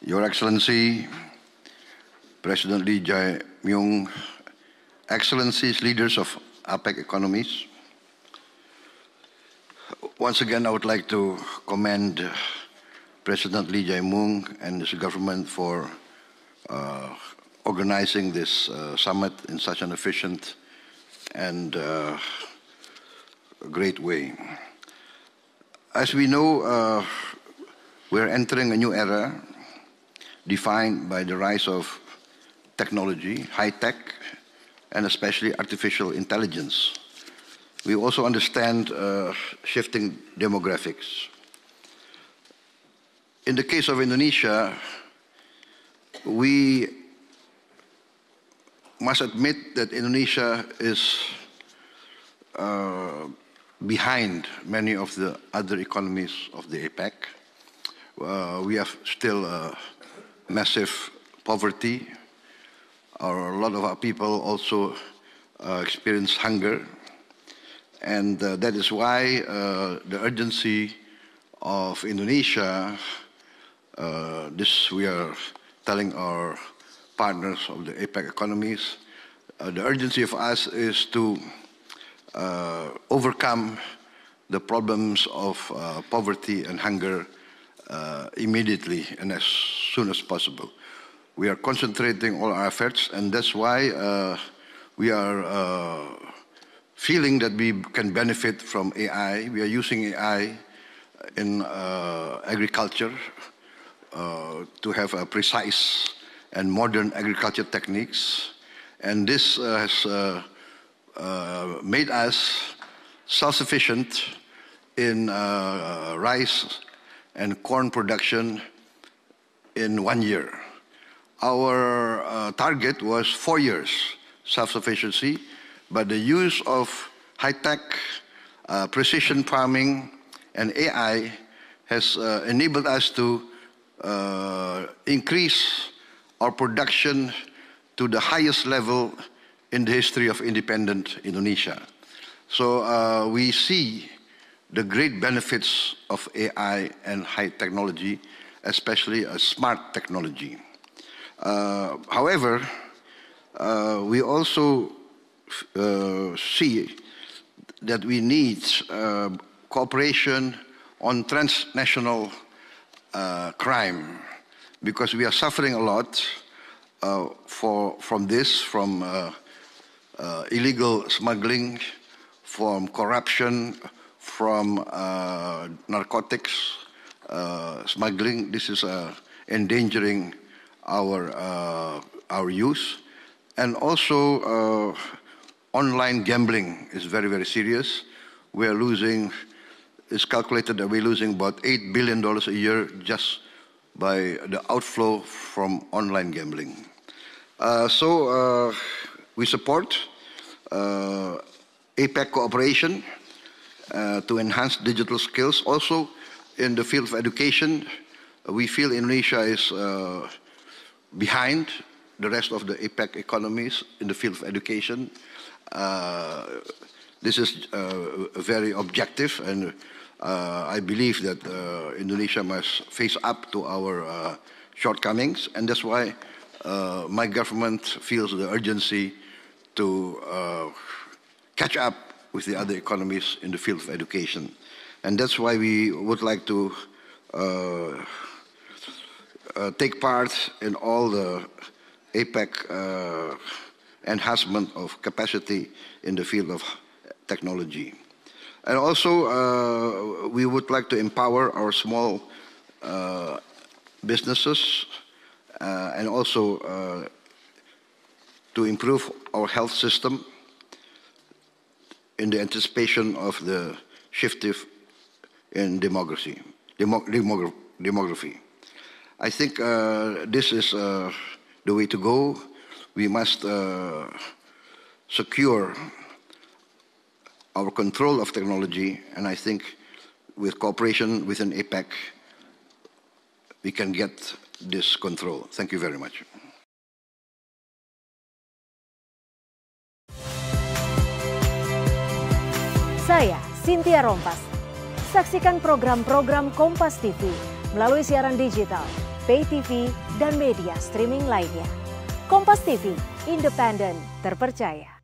Your Excellency, President Lee Jae-myung, Excellencies, leaders of APEC economies, once again I would like to commend President Lee Jae-myung and his government for organizing this summit in such an efficient and great way. As we know, we're entering a new era defined by the rise of technology, high-tech, and especially artificial intelligence. We also understand shifting demographics. In the case of Indonesia, we must admit that Indonesia is behind many of the other economies of the APEC. We have still massive poverty. A lot of our people also experience hunger. And that is why the urgency of Indonesia, this we are telling our partners of the APEC economies, the urgency of us is to overcome the problems of poverty and hunger immediately and as soon as possible. We are concentrating all our efforts, and that's why we are feeling that we can benefit from AI. We are using AI in agriculture to have a precise and modern agriculture techniques. And this has made us self-sufficient in rice and corn production in 1 year. Our target was 4 years self-sufficiency, but the use of high-tech, precision farming, and AI has enabled us to increase our production to the highest level in the history of independent Indonesia. So we see the great benefits of AI and high technology, especially smart technology. However, we also see that we need cooperation on transnational crime, because we are suffering a lot from illegal smuggling, from corruption, from narcotics smuggling. This is endangering our youth. And also online gambling is very, very serious. We are losing, it's calculated that we're losing about $8 billion a year just by the outflow from online gambling. So we support APEC cooperation to enhance digital skills. Also in the field of education, we feel Indonesia is behind the rest of the APEC economies in the field of education. This is very objective, and I believe that Indonesia must face up to our shortcomings, and that's why my government feels the urgency to catch up with the other economies in the field of education. And that's why we would like to take part in all the APEC enhancement of capacity in the field of technology. And also, we would like to empower our small businesses and also to improve our health system in the anticipation of the shift in demography. I think this is the way to go. We must secure our control of technology, and I think with cooperation within APEC, we can get this control. Thank you very much. Saya Cynthia Rompas. Saksikan program-program Kompas TV melalui siaran digital, pay TV, dan media streaming lainnya. Kompas TV, independen, terpercaya.